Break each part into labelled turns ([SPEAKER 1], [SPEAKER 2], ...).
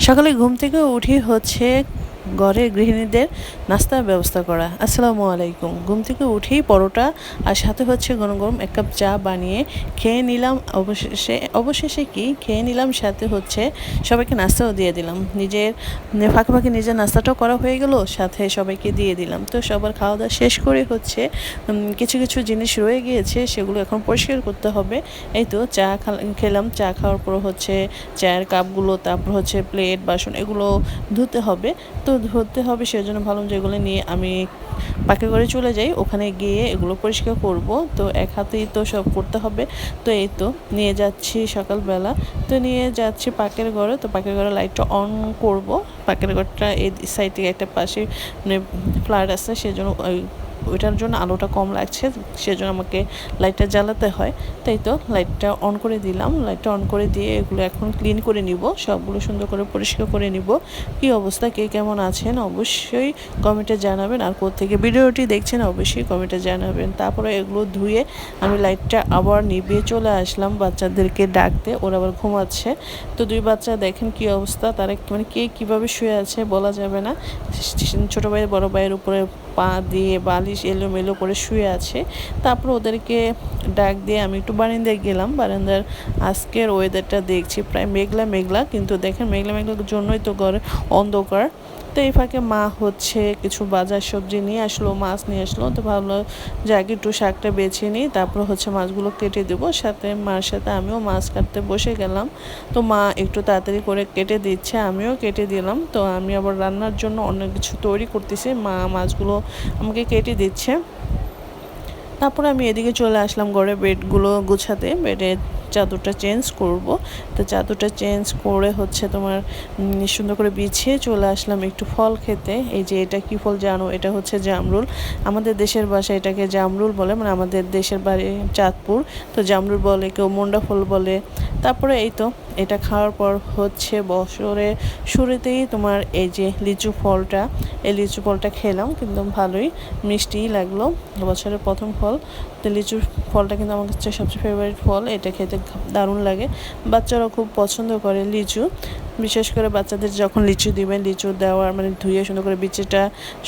[SPEAKER 1] সকালে ঘুম থেকে উঠি হচ্ছে ঘরের গৃহিণীদের নাস্তার ব্যবস্থা করা। আসসালামু আলাইকুম। ঘুম থেকে উঠেই পরোটা আর সাথে হচ্ছে গরম গরম এক কাপ চা বানিয়ে খেয়ে নিলাম। অবশেষে কি খেয়ে নিলাম, সাথে হচ্ছে সবাইকে নাস্তাও দিয়ে দিলাম। ফাঁকে ফাঁকে নিজের নাস্তাটাও করা হয়ে গেল, সাথে সবাইকে দিয়ে দিলাম। তো সবার খাওয়া দাওয়া শেষ করে হচ্ছে কিছু কিছু জিনিস রয়ে গিয়েছে, সেগুলো এখন পরিষ্কার করতে হবে। এই তো চা খেলাম। চা খাওয়ার পর হচ্ছে চায়ের কাপগুলো, তারপর হচ্ছে প্লেট বাসন, এগুলো ধুতে হবে। তো ধুতে হবে, সেজন্য ভাবলাম যে এগুলো নিয়ে আমি পাকে করে চলে যাই, ওখানে গিয়ে এগুলো পরিষ্কার করব। তো এক হাতেই তো সব করতে হবে। তো এই তো নিয়ে যাচ্ছি সকালবেলা, তো নিয়ে যাচ্ছি পাকের ঘরে। তো পাকের ঘরে লাইটটা অন করব। পাকের ঘরটা এই সাইড থেকে একটা পাশে মানে ফ্ল্যাট আছে, সেজন্য ওইটার জন্য আলোটা কম লাগছে, সেজন্য আমাকে লাইটটা জ্বালাতে হয়। তাই তো লাইটটা অন করে দিলাম। লাইটটা অন করে দিয়ে এগুলো এখন ক্লিন করে নিব, সবগুলো সুন্দর করে পরিষ্কার করে নিব। কী অবস্থা, কে কেমন আছেন অবশ্যই কমেন্টে জানাবেন, আর কোত্থেকে ভিডিওটি দেখছেন অবশ্যই কমেন্টে জানাবেন। তারপরে এগুলো ধুয়ে আমি লাইটটা আবার নিভিয়ে চলে আসলাম বাচ্চাদেরকে ডাকতে, ওরা আবার ঘুমাচ্ছে। তো দুই বাচ্চা দেখেন কী অবস্থা, তারা মানে কে কীভাবে শুয়ে আছে বলা যাবে না। ছোটো ভাই বড় ভাইয়ের উপরে পা দিয়ে বালিশ এলোমেলো করে শুয়ে আছে। তারপর ওদেরকে ডাক দিয়ে আমি একটু বারান্দায় গেলাম। বারান্দার আজকের ওয়েদারটা দেখছি প্রায় মেঘলা মেঘলা, কিন্তু দেখেন মেঘলা মেঘলার জন্যই তো ঘরে অন্ধকার। তো এই ফাঁকে মা হচ্ছে কিছু বাজার সবজি নিয়ে আসলো, মাছ নিয়ে আসলো। তো ভাবলো যে আগে একটু শাকটা বেছে নিই, তারপর হচ্ছে মাছগুলো কেটে দেবো। সাথে মার সাথে আমিও মাছ কাটতে বসে গেলাম। তো মা একটু তাড়াতাড়ি করে কেটে দিচ্ছে, আমিও কেটে দিলাম। তো আমি আবার রান্নার জন্য অনেক কিছু তৈরি করতেছি, মা মাছগুলো আমাকে কেটে দিচ্ছে। তারপরে আমি এদিকে চলে আসলাম ঘরে বেডগুলো গুছাতে, বেডের চাদরটা চেঞ্জ করব। তো চাদরটা চেঞ্জ করে হচ্ছে তোমার সুন্দর করে বিছিয়ে চলে আসলাম একটু ফল খেতে। এই যে এটা কি ফল জানো, এটা হচ্ছে জামরুল। আমাদের দেশের ভাষায় এটাকে জামরুল বলে, মানে আমাদের দেশের বাড়ি চাঁদপুর। তো জামরুল বলে, কেউ মুন্ডা ফল বলে। তারপরে এই তো এটা খাওয়ার পর হচ্ছে বছরের শুরুতেই তোমার এই যে লিচু ফলটা, এই লিচু ফলটা খেলাম, কিন্তু ভালোই মিষ্টিই লাগলো। বছরের প্রথম ফল। তো লিচুর ফলটা কিন্তু আমার কাছে সবচেয়ে ফেভারিট ফল, এটা খেতে দারুণ লাগে। বাচ্চারা খুব পছন্দ করে লিচু, বিশেষ করে বাচ্চাদের যখন লিচু দিবেন, লিচু দেওয়ার মানে ধুয়ে সুন্দর করে বিচিটা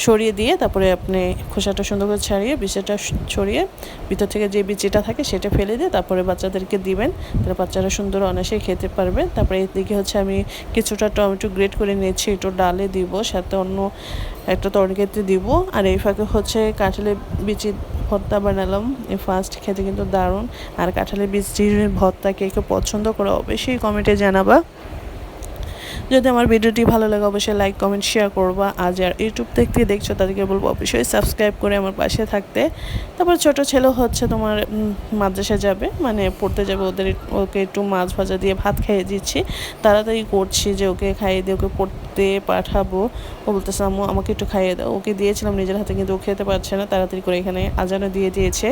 [SPEAKER 1] সরিয়ে দিয়ে তারপরে আপনি খোসাটা সুন্দর করে ছাড়িয়ে বিচিটা ছড়িয়ে ভিতর থেকে যে বিচিটা থাকে সেটা ফেলে দিয়ে তারপরে বাচ্চাদেরকে দিবেন, তাহলে বাচ্চারা সুন্দর অনায়াসে খেতে পারবে। তারপরে এদিকে হচ্ছে আমি কিছুটা টমেটো গ্রেট করে নিয়েছি, একটু ডালে দিব, সাথে অন্য একটা তরকারিতে দিব। আর এই ফাঁকে হচ্ছে কাঁঠালের বিচি ভর্তা বানালাম। এই ফার্স্ট খেতে কিন্তু দারুণ। আর কাঁঠালের বিচির ভর্তা কে কে পছন্দ করে অবশ্যই কমেন্টে জানাবা। যদি আমার ভিডিওটি ভালো লাগে অবশ্যই লাইক কমেন্ট শেয়ার করবা। আর যারা ইউটিউব থেকে দেখছো তাদেরকে বলবো অবশ্যই সাবস্ক্রাইব করে আমার পাশে থাকতে। তারপর ছোট ছেলে হচ্ছে তোমার মাদ্রাসা যাবে, মানে পড়তে যাবে, ওকে একটু মাছ ভাজা দিয়ে ভাত খাইয়ে দিচ্ছি। তাড়াতাড়ি করছি যে ওকে খাইয়ে দিয়ে ওকে পড়তে পাঠাবো। ও বলতেছে আম্মু আমাকে একটু খাইয়ে দাও। ওকে দিয়েছিলাম নিজের হাতে, কিন্তু ও খেতে পারছে না, তাড়াতাড়ি করে এখানে আজানও দিয়ে দিয়েছে।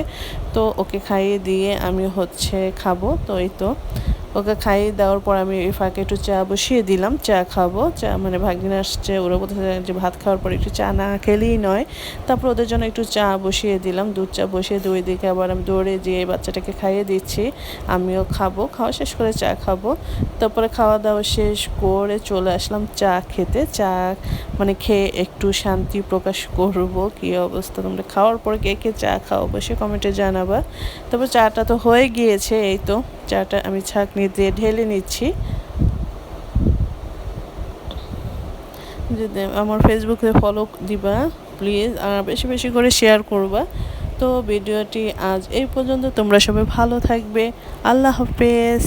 [SPEAKER 1] তো ওকে খাইয়ে দিয়ে আমি হচ্ছে খাবো। তো এই তো ওকে খাইয়ে দেওয়ার পর আমি এই ফাঁকে একটু চা বসিয়ে দিলাম, চা খাবো। চা মানে ভাগিনা আসছে, ওরা বলতেছে যে ভাত খাওয়ার পর একটু চা না খেলেই নয়। তারপর ওদের জন্য একটু চা বসিয়ে দিলাম, দুধ চা বসিয়ে দিয়ে ওইদিকে আবার আমি দৌড়ে যেয়ে বাচ্চাটাকে খাইয়ে দিচ্ছি, আমিও খাবো। খাওয়া শেষ করে চা খাবো। তারপরে খাওয়া দাওয়া শেষ করে চলে আসলাম চা খেতে। চা মানে খেয়ে একটু শান্তি প্রকাশ করবো। কী অবস্থা, তোমরা খাওয়ার পর কে কে চা খাও অবশ্যই কমেন্টে জানাবা। তারপর চাটা তো হয়ে গিয়েছে, এই তো চাটা আমি ছাঁকনি দিয়ে ঢেলে নিচ্ছি। যদি আমার ফেসবুকে ফলো দিবা প্লিজ, আর বেশি বেশি করে শেয়ার করবা। তো ভিডিওটি আজ এই পর্যন্ত, তোমরা সবাই ভালো থাকবে। আল্লাহ হাফেজ।